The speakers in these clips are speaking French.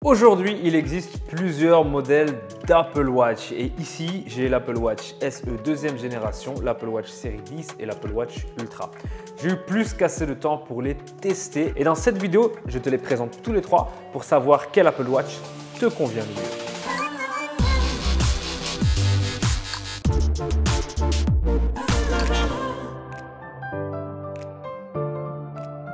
Aujourd'hui, il existe plusieurs modèles d'Apple Watch et ici, j'ai l'Apple Watch SE deuxième génération, l'Apple Watch série 10 et l'Apple Watch Ultra. J'ai eu plus qu'assez de temps pour les tester et dans cette vidéo, je te les présente tous les trois pour savoir quel Apple Watch te convient le mieux.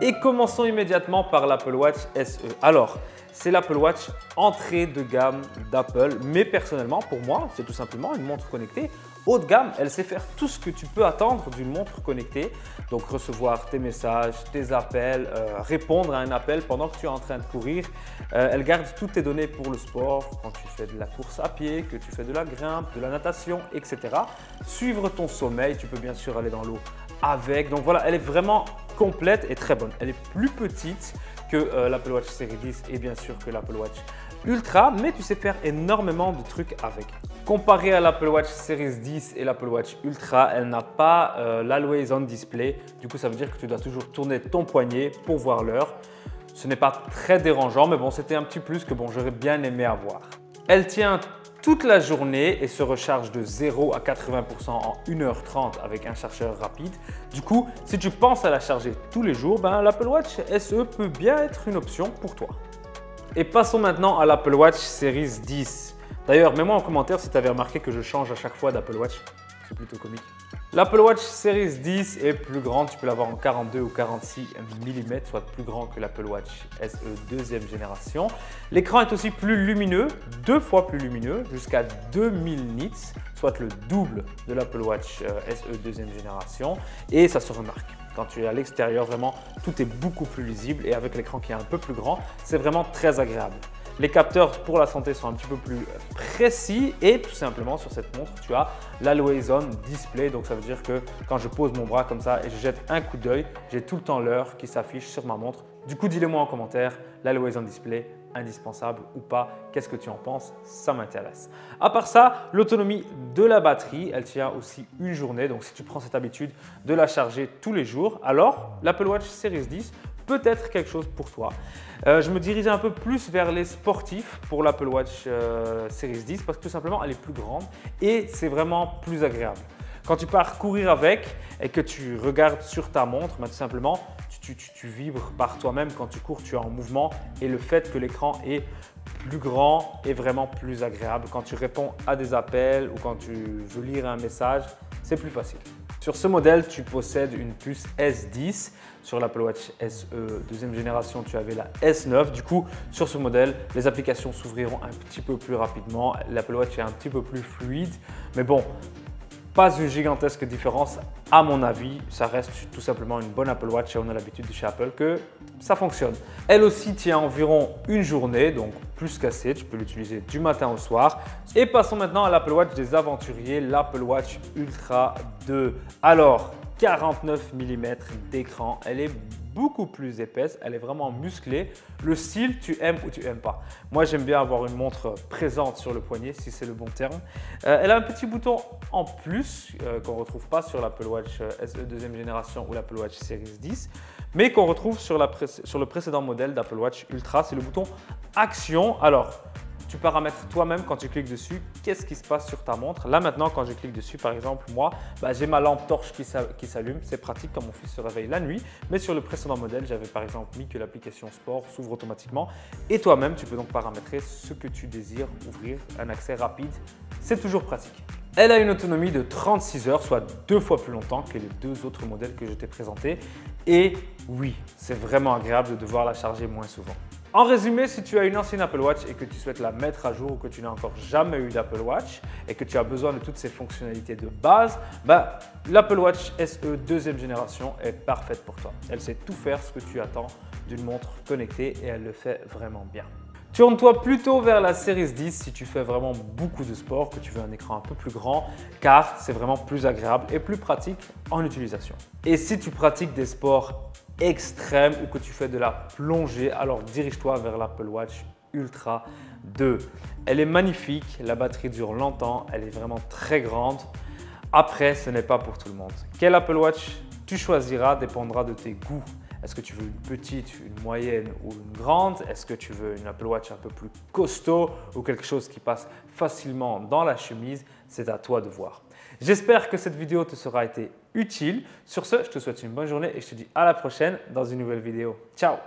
Et commençons immédiatement par l'Apple Watch SE. Alors, c'est l'Apple Watch entrée de gamme d'Apple, mais personnellement, pour moi, c'est tout simplement une montre connectée haut de gamme. Elle sait faire tout ce que tu peux attendre d'une montre connectée. Donc, recevoir tes messages, tes appels, répondre à un appel pendant que tu es en train de courir. Elle garde toutes tes données pour le sport, quand tu fais de la course à pied, que tu fais de la grimpe, de la natation, etc. Suivre ton sommeil, tu peux bien sûr aller dans l'eau avec. Donc voilà, elle est vraiment complète et très bonne. Elle est plus petite que l'Apple Watch série 10 et bien sûr que l'Apple Watch Ultra, mais tu sais faire énormément de trucs avec. Comparé à l'Apple Watch Series 10 et l'Apple Watch Ultra, elle n'a pas l'Always On Display. Du coup, ça veut dire que tu dois toujours tourner ton poignet pour voir l'heure. Ce n'est pas très dérangeant, mais bon, c'était un petit plus que bon, j'aurais bien aimé avoir. Elle tient toute la journée et se recharge de 0 à 80% en 1h30 avec un chargeur rapide. Du coup, si tu penses à la charger tous les jours, l'Apple Watch SE peut bien être une option pour toi. Et passons maintenant à l'Apple Watch Series 10. D'ailleurs, mets-moi en commentaire si tu avais remarqué que je change à chaque fois d'Apple Watch. C'est plutôt comique. L'Apple Watch Series 10 est plus grande, tu peux l'avoir en 42 ou 46 mm, soit plus grand que l'Apple Watch SE deuxième génération. L'écran est aussi plus lumineux, 2 fois plus lumineux, jusqu'à 2000 nits, soit le double de l'Apple Watch SE deuxième génération. Et ça se remarque. Quand tu es à l'extérieur, vraiment, tout est beaucoup plus lisible et avec l'écran qui est un peu plus grand, c'est vraiment très agréable. Les capteurs pour la santé sont un petit peu plus précis et tout simplement sur cette montre, tu as l'Always On Display. Donc ça veut dire que quand je pose mon bras comme ça et je jette un coup d'œil, j'ai tout le temps l'heure qui s'affiche sur ma montre. Du coup, dis-le moi en commentaire, l'Always On Display, indispensable ou pas, qu'est-ce que tu en penses? Ça m'intéresse. À part ça, l'autonomie de la batterie, elle tient aussi une journée. Donc si tu prends cette habitude de la charger tous les jours, alors l'Apple Watch Series 10 peut être quelque chose pour toi. Je me dirigeais un peu plus vers les sportifs pour l'Apple Watch Series 10 parce que tout simplement elle est plus grande et c'est vraiment plus agréable. Quand tu pars courir avec et que tu regardes sur ta montre, tout simplement tu vibres par toi-même quand tu cours, tu es en mouvement et le fait que l'écran est plus grand est vraiment plus agréable. Quand tu réponds à des appels ou quand tu veux lire un message, c'est plus facile. Sur ce modèle, tu possèdes une puce S10. Sur l'Apple Watch SE deuxième génération, tu avais la S9. Du coup, sur ce modèle, les applications s'ouvriront un petit peu plus rapidement. L'Apple Watch est un petit peu plus fluide. Mais bon, pas une gigantesque différence à mon avis. Ça reste tout simplement une bonne Apple Watch et on a l'habitude de chez Apple que ça fonctionne. Elle aussi tient environ une journée, donc plus qu'assez. Tu peux l'utiliser du matin au soir. Et passons maintenant à l'Apple Watch des aventuriers, l'Apple Watch Ultra 2. Alors, 49 mm d'écran, elle est beaucoup plus épaisse, elle est vraiment musclée. Le style, tu aimes ou tu n'aimes pas. Moi, j'aime bien avoir une montre présente sur le poignet, si c'est le bon terme. Elle a un petit bouton en plus qu'on ne retrouve pas sur l'Apple Watch SE deuxième génération ou l'Apple Watch Series 10, mais qu'on retrouve sur le précédent modèle d'Apple Watch Ultra. C'est le bouton Action. Alors, tu paramètres toi-même quand tu cliques dessus, qu'est-ce qui se passe sur ta montre. Là maintenant, quand je clique dessus, par exemple, moi, j'ai ma lampe torche qui s'allume. C'est pratique quand mon fils se réveille la nuit. Mais sur le précédent modèle, j'avais par exemple mis que l'application sport s'ouvre automatiquement. Et toi-même, tu peux donc paramétrer ce que tu désires ouvrir, un accès rapide. C'est toujours pratique. Elle a une autonomie de 36 heures, soit 2 fois plus longtemps que les 2 autres modèles que je t'ai présentés. Et oui, c'est vraiment agréable de devoir la charger moins souvent. En résumé, si tu as une ancienne Apple Watch et que tu souhaites la mettre à jour ou que tu n'as encore jamais eu d'Apple Watch et que tu as besoin de toutes ces fonctionnalités de base, l'Apple Watch SE deuxième génération est parfaite pour toi. Elle sait tout faire ce que tu attends d'une montre connectée et elle le fait vraiment bien. Tourne-toi plutôt vers la Series 10 si tu fais vraiment beaucoup de sport, que tu veux un écran un peu plus grand, car c'est vraiment plus agréable et plus pratique en utilisation. Et si tu pratiques des sports extrêmes ou que tu fais de la plongée, alors dirige-toi vers l'Apple Watch Ultra 2. Elle est magnifique, la batterie dure longtemps, elle est vraiment très grande. Après, ce n'est pas pour tout le monde. Quel Apple Watch tu choisiras dépendra de tes goûts. Est-ce que tu veux une petite, une moyenne ou une grande? Est-ce que tu veux une Apple Watch un peu plus costaud ou quelque chose qui passe facilement dans la chemise? C'est à toi de voir. J'espère que cette vidéo te sera été utile. Sur ce, je te souhaite une bonne journée et je te dis à la prochaine dans une nouvelle vidéo. Ciao!